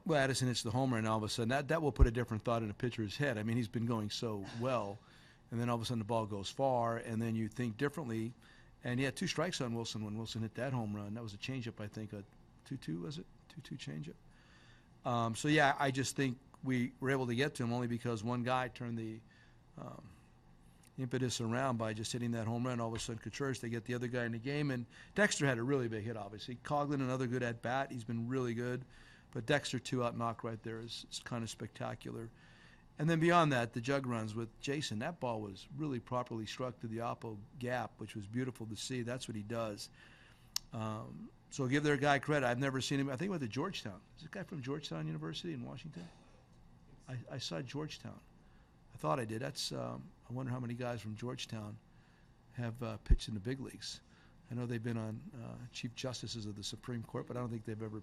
Well, Addison hits the homer, and all of a sudden that will put a different thought in a pitcher's head. I mean, he's been going so well, and then all of a sudden the ball goes far, and then you think differently. And he had 2 strikes on Wilson when Wilson hit that home run. That was a changeup, I think, a 2-2, was it? 2-2 changeup. So, yeah, I just think we were able to get to him only because one guy turned the impetus around by just hitting that home run. All of a sudden, Contreras, they get the other guy in the game. And Dexter had a really big hit, obviously. Coughlin, another good at-bat. He's been really good. But Dexter, 2-out knock right there is kind of spectacular. And then beyond that, the jug runs with Jason. That ball was really properly struck to the oppo gap, which was beautiful to see. That's what he does. So give their guy credit. I've never seen him. I think he went to Georgetown. Is this guy from Georgetown University in Washington? I saw Georgetown. I thought I did. That's. I wonder how many guys from Georgetown have pitched in the big leagues. I know they've been on chief justices of the Supreme Court, but I don't think they've ever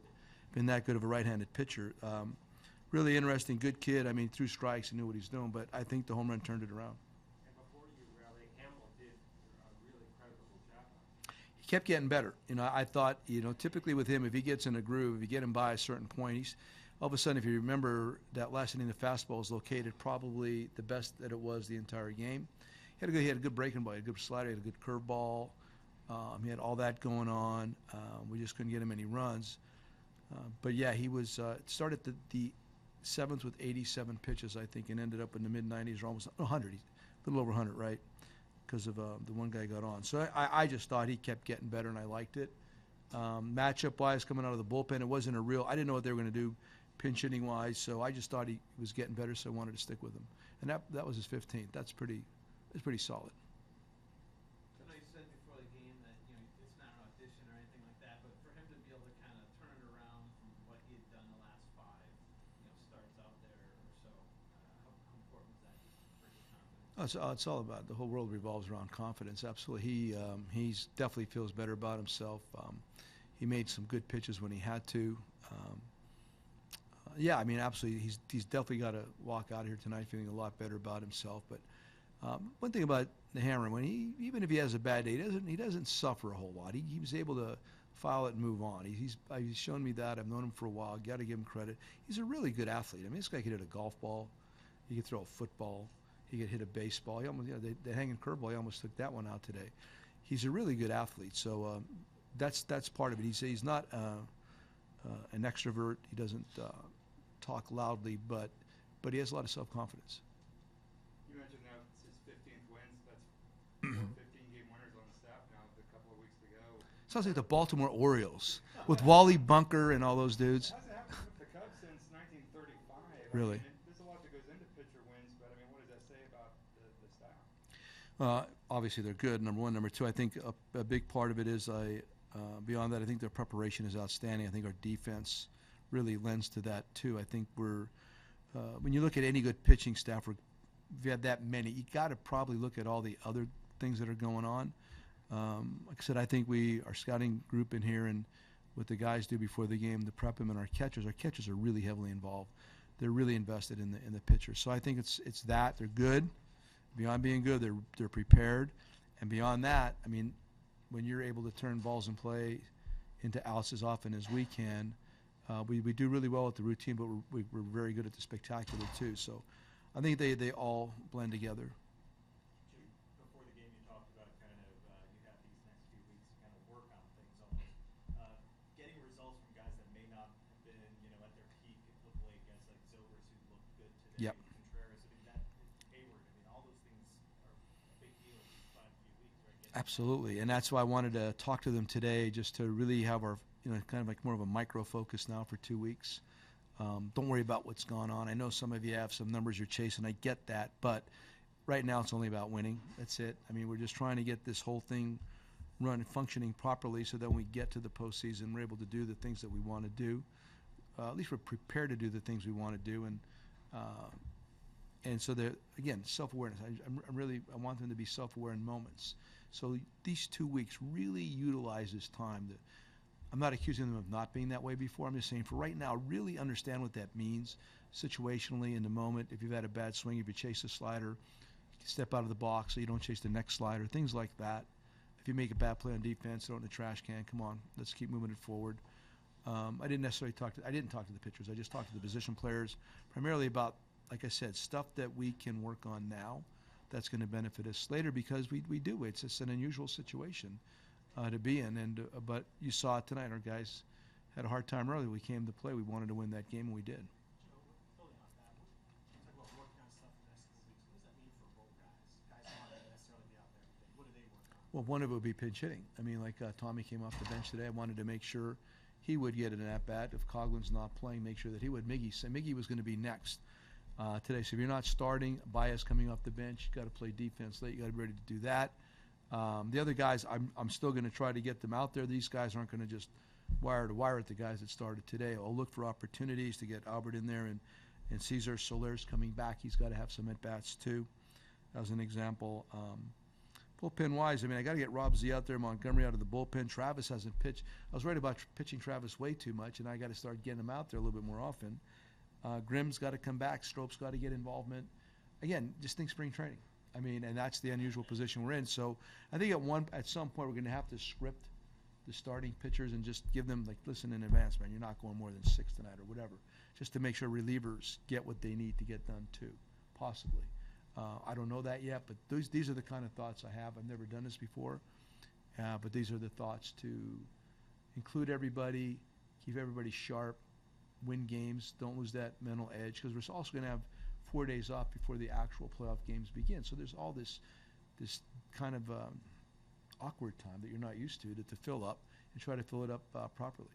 been that good of a right-handed pitcher. Really interesting, good kid. I mean, threw strikes and knew what he's doing, but I think the home run turned it around. And before you rally, Hamill did a really creditable job. He kept getting better. I thought, typically with him, if he gets in a groove, if you get him by a certain point, he's all of a sudden, if you remember that last inning, the fastball was located probably the best that it was the entire game. He had a good breaking ball, he had a good slider, he had a good curveball. He had all that going on. We just couldn't get him any runs. But yeah, he was started the 7th with 87 pitches, I think, and ended up in the mid-90s or almost 100, a little over 100, right? Because of the one guy got on. So I just thought he kept getting better, and I liked it. Matchup-wise, coming out of the bullpen, it wasn't I didn't know what they were going to do pinch hitting-wise, so I just thought he was getting better, so I wanted to stick with him. And that was his 15th. That's pretty solid. I know you said before the game that it's not an audition or anything like that, but for him to be able to kind of turn it around from what he had done the last 5 starts out there or so, how important is that for his confidence? It's all about the whole world revolves around confidence. Absolutely, he's definitely feels better about himself. He made some good pitches when he had to. Yeah, I mean, absolutely, he's definitely got to walk out of here tonight feeling a lot better about himself. But one thing about the hammer, even if he has a bad day, he doesn't suffer a whole lot. He was able to file it and move on. He's shown me that. I've known him for a while. Got to give him credit. He's a really good athlete. I mean, this guy could hit a golf ball. He could throw a football. He could hit a baseball. He almost, the hanging curveball. He almost took that one out today. He's a really good athlete. So that's part of it. He's not an extrovert. He doesn't talk loudly, but he has a lot of self-confidence. You mentioned that it's his 15th wins. That's 15-game winners on the staff now. A couple of weeks to go. Sounds like the Baltimore Orioles with Wally Bunker and all those dudes. It hasn't happened with the Cubs since 1935. Really? There's a lot that goes into pitcher wins, but what does that say about the staff? Obviously, they're good, number one. Number two, I think a big part of it is beyond that, I think their preparation is outstanding. I think our defense really lends to that, too. I think when you look at any good pitching staff, if you have that many, you got to probably look at all the other things that are going on. Like I said, I think our scouting group in here and what the guys do before the game to prep them, and our catchers are really heavily involved. They're really invested in the pitchers. So I think it's that. They're good. Beyond being good, they're prepared. And beyond that, I mean, when you're able to turn balls in play into outs as often as we can, we do really well at the routine, but we're very good at the spectacular too. So I think they all blend together. Before the game, you talked about kind of you have these next few weeks to kind of work on things almost. Getting results from guys that may not have been at their peak of late, guys like Zobrist who looked good today. Yep. Contreras, Hayward. I mean, all those things are a big deal in these 5 few weeks, right? Absolutely, and that's why I wanted to talk to them today, just to really have our kind of like more of a micro focus now for 2 weeks. Don't worry about what's gone on. I know some of you have some numbers you're chasing. I get that, but right now it's only about winning. That's it. I mean, we're just trying to get this whole thing functioning properly so that when we get to the postseason, we're able to do the things that we want to do. At least we're prepared to do the things we want to do, and so again, self-awareness. I want them to be self-aware in moments. So these 2 weeks really utilize this time. I'm not accusing them of not being that way before. I'm just saying for right now, really understand what that means situationally in the moment. If you've had a bad swing, if you chase a slider, step out of the box so you don't chase the next slider, things like that. If you make a bad play on defense, throw it in the trash can. Come on, let's keep moving it forward. I didn't talk to the pitchers. I just talked to the position players, primarily about, like I said, stuff that we can work on now that's going to benefit us later, because we do. It's just an unusual situation to be in. But you saw it tonight. Our guys had a hard time early. We came to play. We wanted to win that game, and we did. Joe, building off that, talk about working on stuff the next couple weeks. What does that mean for role guys? Guys who aren't going to necessarily be out there every day. What do they work on? Well, one of it would be pinch hitting. I mean, like Tommy came off the bench today. I wanted to make sure he would get an at-bat. If Coughlin's not playing, make sure that he would. Miggy was going to be next today. So if you're not starting, Baez coming off the bench, you got to play defense late. You got to be ready to do that. The other guys, I'm still going to try to get them out there. These guys aren't going to just wire to wire at the guys that started today. I'll look for opportunities to get Albert in there, and Cesar Soler's coming back. He's got to have some at-bats too, as an example. Bullpen-wise, I mean, I got to get Rob Z out there, Montgomery out of the bullpen. Travis hasn't pitched. I was worried about pitching Travis way too much, and I got to start getting him out there a little bit more often. Grimm's got to come back. Strope's got to get involvement. Again, just think spring training. I mean, and that's the unusual position we're in. So I think at some point we're going to have to script the starting pitchers and just give them, like, listen in advance, man, you're not going more than 6 tonight or whatever, just to make sure relievers get what they need to get done too, possibly. I don't know that yet, but these are the kind of thoughts I have. I've never done this before, but these are the thoughts to include everybody, keep everybody sharp, win games, don't lose that mental edge, because we're also going to have 4 days off before the actual playoff games begin. So there's all this kind of awkward time that you're not used to fill up and try to fill it up properly.